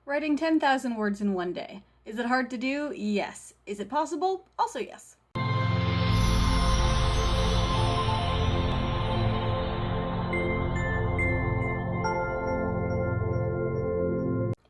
Writing 10,000 words in one day. Is it hard to do? Yes. Is it possible? Also yes.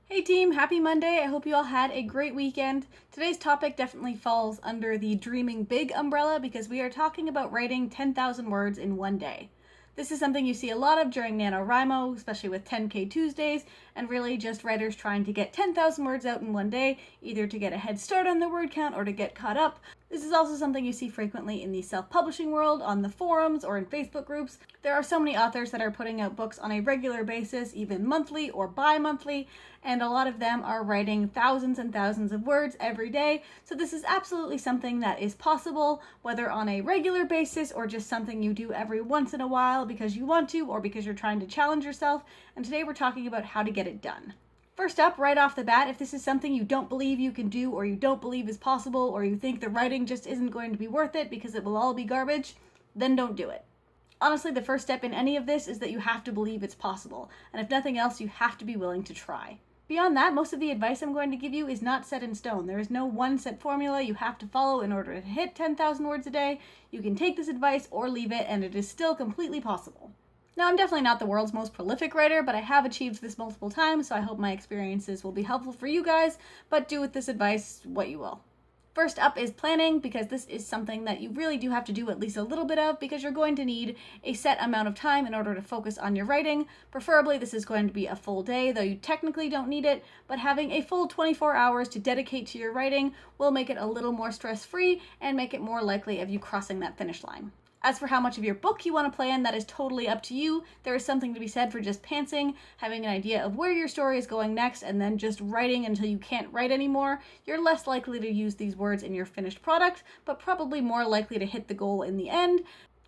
Hey team, happy Monday. I hope you all had a great weekend. Today's topic definitely falls under the dreaming big umbrella because we are talking about writing 10,000 words in one day. This is something you see a lot of during NaNoWriMo, especially with 10K Tuesdays, and really just writers trying to get 10,000 words out in one day, either to get a head start on their word count or to get caught up. This is also something you see frequently in the self-publishing world, on the forums, or in Facebook groups. There are so many authors that are putting out books on a regular basis, even monthly or bi-monthly, and a lot of them are writing thousands and thousands of words every day. So this is absolutely something that is possible, whether on a regular basis or just something you do every once in a while because you want to or because you're trying to challenge yourself. And today we're talking about how to get it done. First up, right off the bat, if this is something you don't believe you can do or you don't believe is possible or you think the writing just isn't going to be worth it because it will all be garbage, then don't do it. Honestly, the first step in any of this is that you have to believe it's possible, and if nothing else, you have to be willing to try. Beyond that, most of the advice I'm going to give you is not set in stone. There is no one set formula you have to follow in order to hit 10,000 words a day. You can take this advice or leave it, and it is still completely possible. Now, I'm definitely not the world's most prolific writer, but I have achieved this multiple times, so I hope my experiences will be helpful for you guys, but do with this advice what you will. First up is planning, because this is something that you really do have to do at least a little bit of, because you're going to need a set amount of time in order to focus on your writing. Preferably, this is going to be a full day, though you technically don't need it, but having a full 24 hours to dedicate to your writing will make it a little more stress-free and make it more likely of you crossing that finish line. As for how much of your book you want to plan, that is totally up to you. There is something to be said for just pantsing, having an idea of where your story is going next, and then just writing until you can't write anymore. You're less likely to use these words in your finished product, but probably more likely to hit the goal in the end,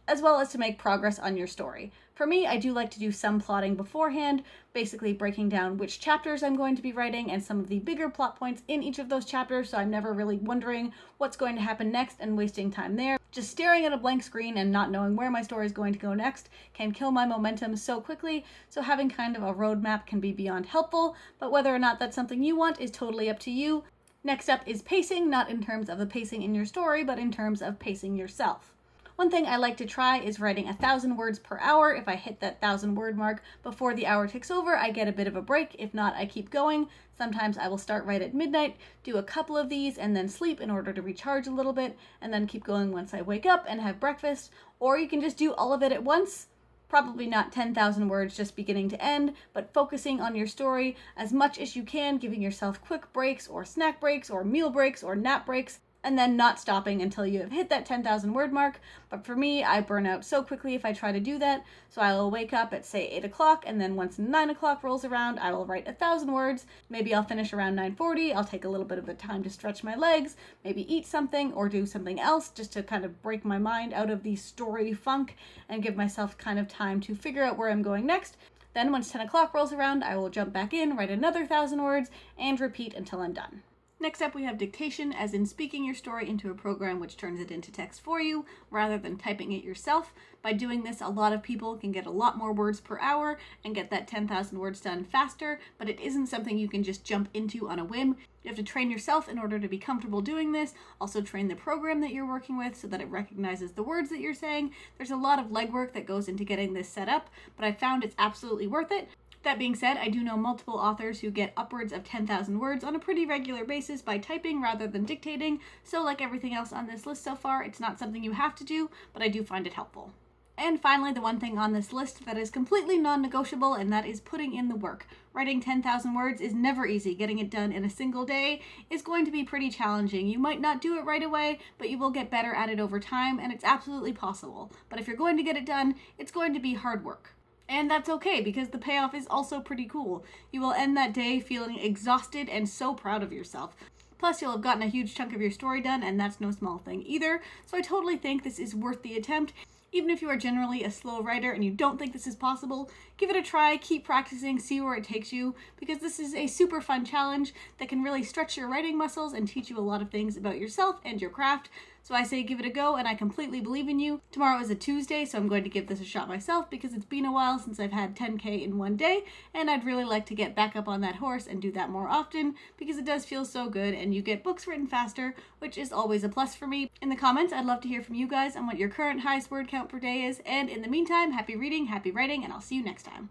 as well as to make progress on your story. For me, I do like to do some plotting beforehand, basically breaking down which chapters I'm going to be writing and some of the bigger plot points in each of those chapters, so I'm never really wondering what's going to happen next and wasting time there. Just staring at a blank screen and not knowing where my story is going to go next can kill my momentum so quickly, so having kind of a roadmap can be beyond helpful, but whether or not that's something you want is totally up to you. Next up is pacing, not in terms of the pacing in your story, but in terms of pacing yourself. One thing I like to try is writing 1,000 words per hour. If I hit that 1,000 word mark before the hour ticks over, I get a bit of a break. If not, I keep going. Sometimes I will start right at midnight, do a couple of these, and then sleep in order to recharge a little bit, and then keep going once I wake up and have breakfast. Or you can just do all of it at once. Probably not 10,000 words just beginning to end, but focusing on your story as much as you can, giving yourself quick breaks or snack breaks or meal breaks or nap breaks, and then not stopping until you have hit that 10,000 word mark. But for me, I burn out so quickly if I try to do that, so I will wake up at say 8 o'clock, and then once 9 o'clock rolls around, I will write 1,000 words. Maybe I'll finish around 9:40, I'll take a little bit of a time to stretch my legs, maybe eat something or do something else just to kind of break my mind out of the story funk and give myself kind of time to figure out where I'm going next. Then once 10 o'clock rolls around, I will jump back in, write another 1,000 words, and repeat until I'm done. Next up, we have dictation, as in speaking your story into a program which turns it into text for you, rather than typing it yourself. By doing this, a lot of people can get a lot more words per hour and get that 10,000 words done faster, but it isn't something you can just jump into on a whim. You have to train yourself in order to be comfortable doing this, also train the program that you're working with so that it recognizes the words that you're saying. There's a lot of legwork that goes into getting this set up, but I found it's absolutely worth it. That being said, I do know multiple authors who get upwards of 10,000 words on a pretty regular basis by typing rather than dictating, so like everything else on this list so far, it's not something you have to do, but I do find it helpful. And finally, the one thing on this list that is completely non-negotiable, and that is putting in the work. Writing 10,000 words is never easy. Getting it done in a single day is going to be pretty challenging. You might not do it right away, but you will get better at it over time, and it's absolutely possible. But if you're going to get it done, it's going to be hard work. And that's okay, because the payoff is also pretty cool. You will end that day feeling exhausted and so proud of yourself. Plus, you'll have gotten a huge chunk of your story done, and that's no small thing either. So I totally think this is worth the attempt. Even if you are generally a slow writer and you don't think this is possible, give it a try, keep practicing, see where it takes you, because this is a super fun challenge that can really stretch your writing muscles and teach you a lot of things about yourself and your craft. So I say give it a go, and I completely believe in you. Tomorrow is a Tuesday, so I'm going to give this a shot myself because it's been a while since I've had 10K in one day, and I'd really like to get back up on that horse and do that more often because it does feel so good, and you get books written faster, which is always a plus for me. In the comments, I'd love to hear from you guys on what your current highest word count per day is, and in the meantime, happy reading, happy writing, and I'll see you next time.